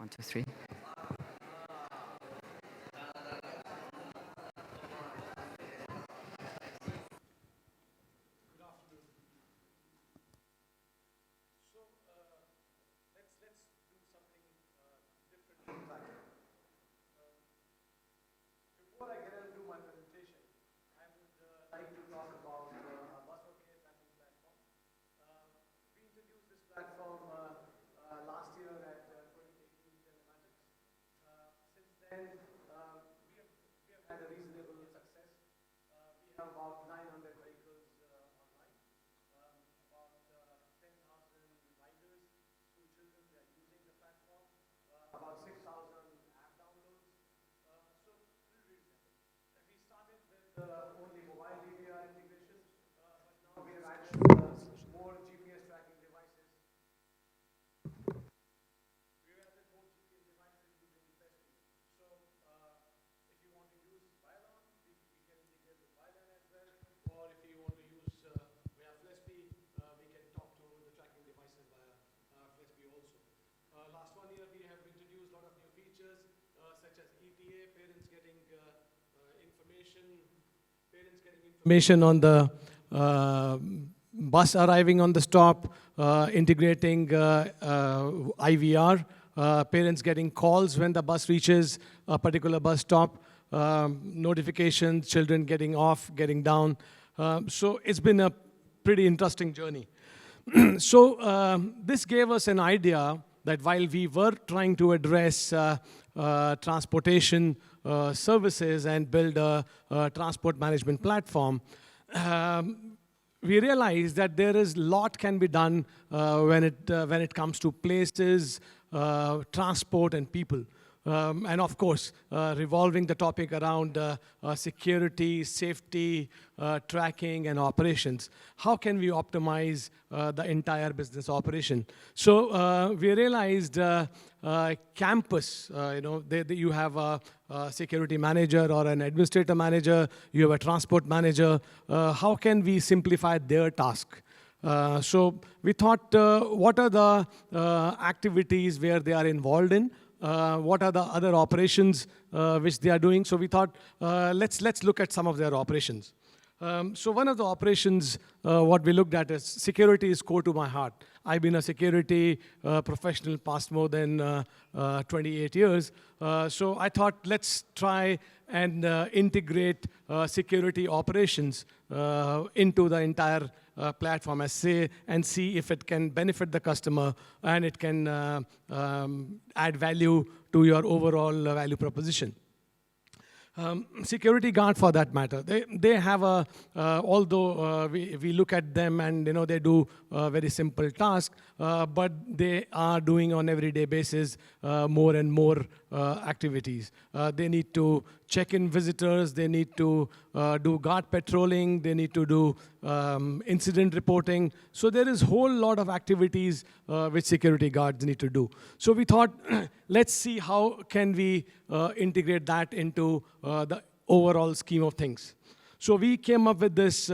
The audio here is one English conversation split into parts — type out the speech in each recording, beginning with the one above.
One, two, three. Before I get into my presentation, I would like to talk about our Bajaj tracking platform. We introduced this platform last year at 2018 Telematics. Since then, we have had a reasonable success. We have about 900 vehicles online, about 10,000 riders, school children, they are using the platform, about 6,000 app downloads. So pretty reasonable. And we started with only mobile DVR integration, but now we have added more GPS tracking devices. We've added more GPS devices using FlexPay. So if you want to use Violon, we can integrate with Violon as well. Or if you want to use via FlexPay, we can talk to the tracking devices via FlexPay also. Last 1 year, we have introduced a lot of new features, such as ETA, parents getting information on the bus arriving on the stop, integrating IVR, parents getting calls when the bus reaches a particular bus stop, notifications, children getting off, getting down. So it's been a pretty interesting journey. So this gave us an idea that while we were trying to address transportation services and build a transport management platform, we realized that there is a lot can be done when it comes to places, transport, and people. And of course, revolving the topic around security, safety, tracking, and operations. How can we optimize the entire business operation? So we realized campus, you have a security manager or an administrator manager, you have a transport manager. How can we simplify their task? So we thought, what are the activities where they are involved in? What are the other operations which they are doing? So we thought, let's look at some of their operations. So one of the operations, what we looked at is security is core to my heart. I've been a security professional past more than 28 years. So I thought, let's try and integrate security operations into the entire platform and see if it can benefit the customer and it can add value to your overall value proposition. Security guard, for that matter, they have a although we look at them and they do a very simple task, but they are doing on everyday basis more and more activities. They need to check in visitors, they need to do guard patrolling, they need to do incident reporting. So there is a whole lot of activities which security guards need to do. So we thought, let's see how can we integrate that into the overall scheme of things. So we came up with this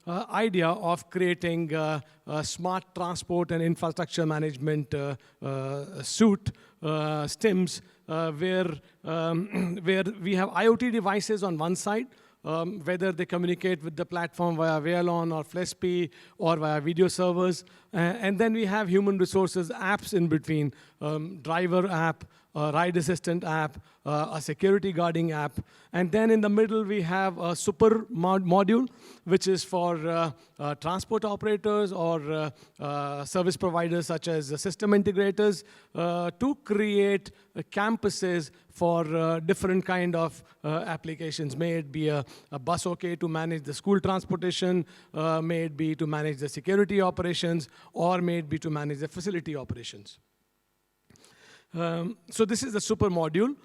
idea of creating a smart transport and infrastructure management suite, STIMS, where we have IoT devices on one side, whether they communicate with the platform via Violon or FlexPay or via video servers. And then we have human resources apps in between, driver app, a ride assistant app, a security guarding app. And then in the middle, we have a super module, which is for transport operators or service providers such as system integrators to create campuses for different kind of applications. May it be a bus OK to manage the school transportation, may it be to manage the security operations, or may it be to manage the facility operations. So this is the super module.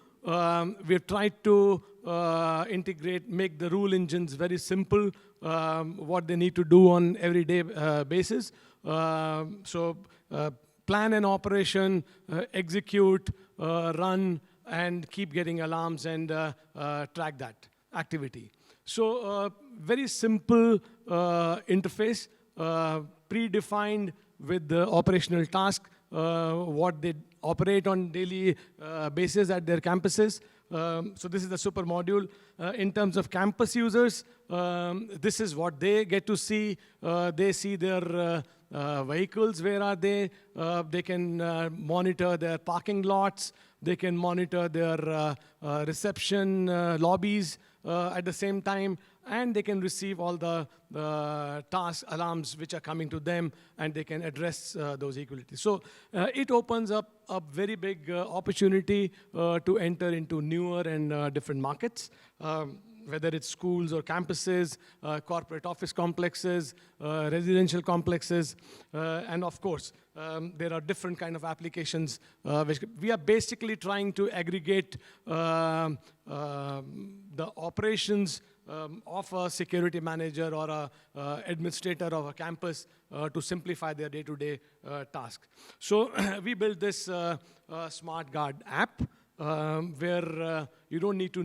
We've tried to make the rule engines very simple, what they need to do on everyday basis. So plan an operation, execute, run, and keep getting alarms and track that activity. So very simple interface, predefined with the operational task, what they operate on daily basis at their campuses. So this is the super module. In terms of campus users, this is what they get to see. They see their vehicles, where are they? They can monitor their parking lots. They can monitor their reception lobbies at the same time, and they can receive all the task alarms which are coming to them, and they can address those equally. So it opens up a very big opportunity to enter into newer and different markets. Whether it's schools or campuses, corporate office complexes, residential complexes, and of course, there are different kind of applications. Which we are basically trying to aggregate the operations of a security manager or a administrator of a campus to simplify their day-to-day task. So we built this Smart Guard app, where you don't need to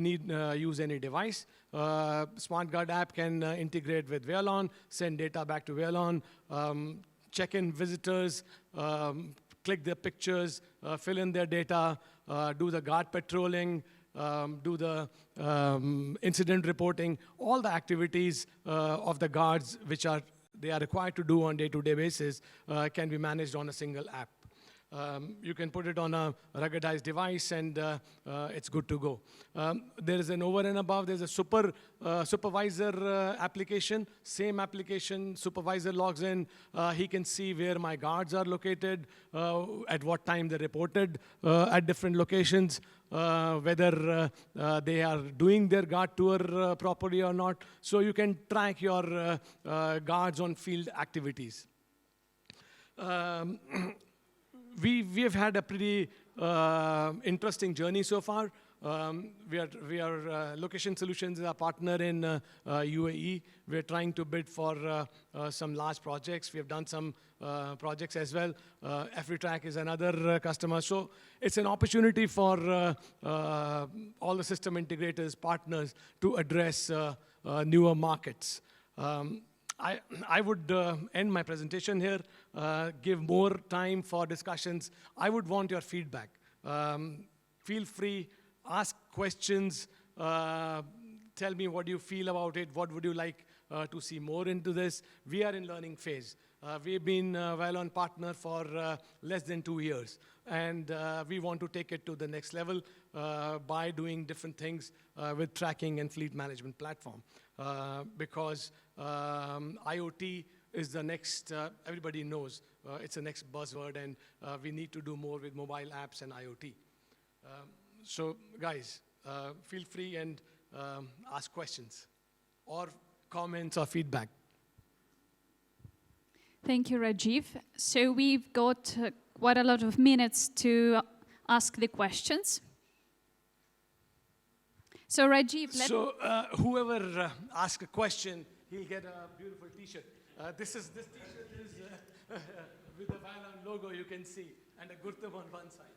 use any device. Smart Guard app can integrate with Veillon, send data back to Veillon, check in visitors, click their pictures, fill in their data, do the guard patrolling, do the incident reporting, all the activities of the guards which they are required to do on day-to-day basis can be managed on a single app. You can put it on a ruggedized device, and it's good to go. There is an over and above. There's a supervisor application. Same application, supervisor logs in. He can see where my guards are located, at what time they reported at different locations, whether they are doing their guard tour properly or not. So you can track your guards on field activities. We have had a pretty interesting journey so far. We are Location Solutions is our partner in UAE. We're trying to bid for some large projects. We have done some projects as well. AfriTrack is another customer. So it's an opportunity for all the system integrators, partners, to address newer markets. I would end my presentation here, give more time for discussions. I would want your feedback. Feel free, ask questions, tell me what you feel about it, what would you like to see more into this. We are in learning phase. We've been Veillon partner for less than 2 years, and we want to take it to the next level by doing different things with tracking and fleet management platform. Because IoT is the next, everybody knows, it's the next buzzword, and we need to do more with mobile apps and IoT. So guys, feel free and ask questions or comments or feedback. Thank you, Rajeev. So we've got quite a lot of minutes to ask the questions. So Rajeev, whoever asks a question, he'll get a beautiful T-shirt. This T-shirt is with the Veillon logo, you can see, and a Gurtam on one side.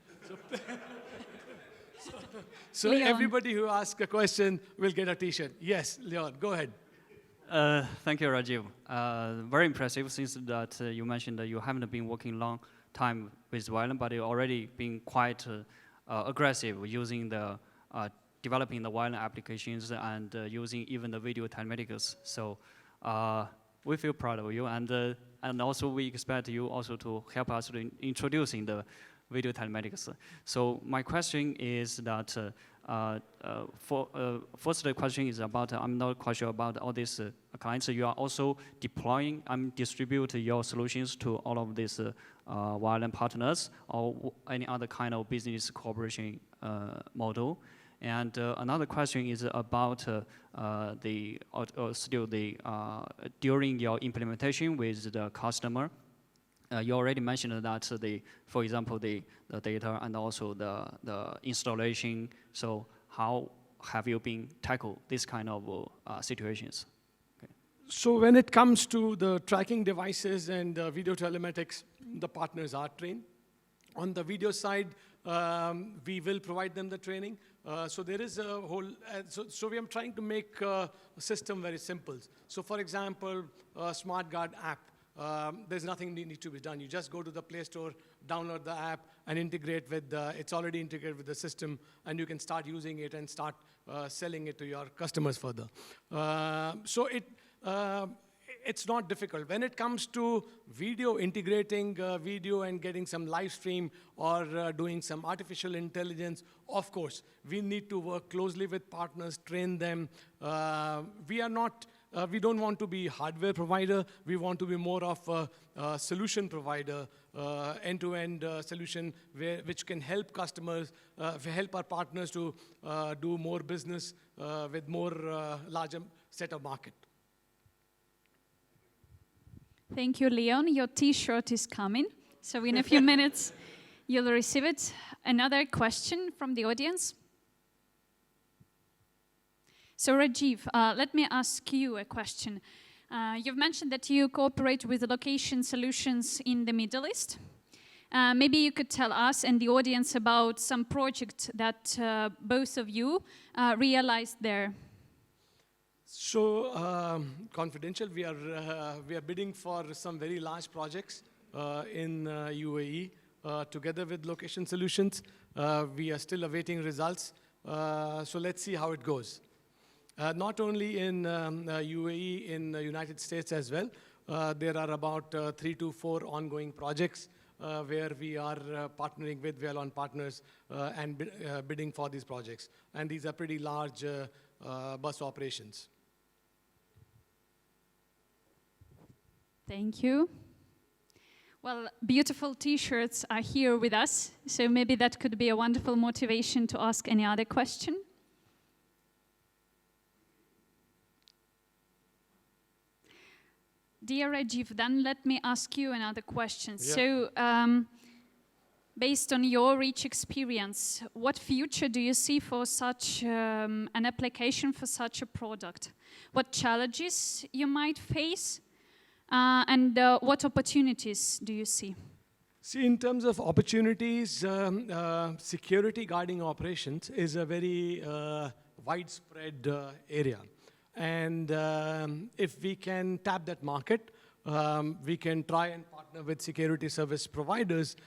So everybody who asks a question will get a T-shirt. Yes, Leon, go ahead. Thank you, Rajeev. Very impressive, since that you mentioned that you haven't been working long time with Veillon, but you've already been quite aggressive using the developing the Veillon applications and using even the video telematics. So we feel proud of you, and also we expect you also to help us in introducing the video telematics. So my question is that, first the question is about, I'm not quite sure about all these clients. You are also deploying and distribute your solutions to all of these Veillon partners, or any other kind of business cooperation model. And another question is about during your implementation with the customer. You already mentioned that for example, the data and also the installation. So how have you been tackled this kind of situations? Okay. So when it comes to the tracking devices and video telematics, the partners are trained. On the video side, we will provide them the training. So there is a whole, so we are trying to make a system very simple. So for example, a Smart Guard app, there's nothing needs to be done. You just go to the Play Store, download the app and integrate with it's already integrated with the system, and you can start using it and start selling it to your customers further. So it's not difficult. When it comes to video, integrating video and getting some live stream or doing some artificial intelligence, of course, we need to work closely with partners, train them. We don't want to be hardware provider. We want to be more of a solution provider, end-to-end solution which can help customers, help our partners to do more business with more larger set of market. Thank you, Leon. Your T-shirt is coming, so in a few minutes you'll receive it. Another question from the audience. So Rajeev, let me ask you a question. You've mentioned that you cooperate with location solutions in the Middle East. Maybe you could tell us and the audience about some project that both of you realized there. So confidential, we are bidding for some very large projects in UAE together with location solutions. We are still awaiting results. So let's see how it goes. Not only in UAE, in the United States as well. There are about 3 to 4 ongoing projects where we are partnering with well-known partners and bidding for these projects. And these are pretty large bus operations. Thank you. Well, beautiful T-shirts are here with us, so maybe that could be a wonderful motivation to ask any other question. Dear Rajeev, then let me ask you another question. Yeah. So, based on your rich experience, what future do you see for such an application, for such a product? What challenges you might face, and what opportunities do you see? See, in terms of opportunities, security guarding operations is a very widespread area. And if we can tap that market, we can try and partner with security service providers.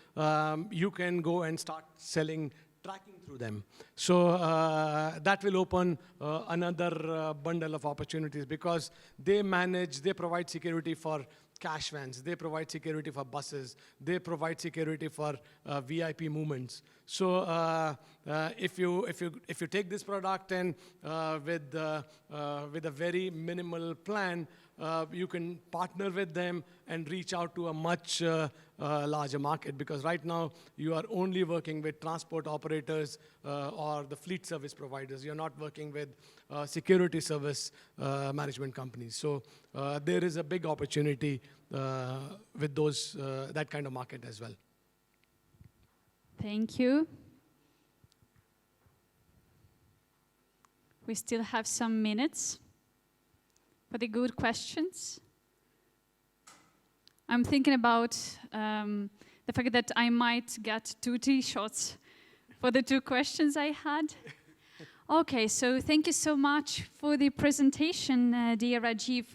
You can go and start selling tracking through them. So that will open another bundle of opportunities because they provide security for cash vans, they provide security for buses, they provide security for VIP movements. So if you take this product and with a very minimal plan, you can partner with them and reach out to a much larger market, because right now you are only working with transport operators or the fleet service providers. You're not working with security service management companies. So there is a big opportunity with that kind of market as well. Thank you. We still have some minutes for the good questions. I'm thinking about the fact that I might get 2 T-shirts for the 2 questions I had. Okay, so thank you so much for the presentation, dear Rajeev.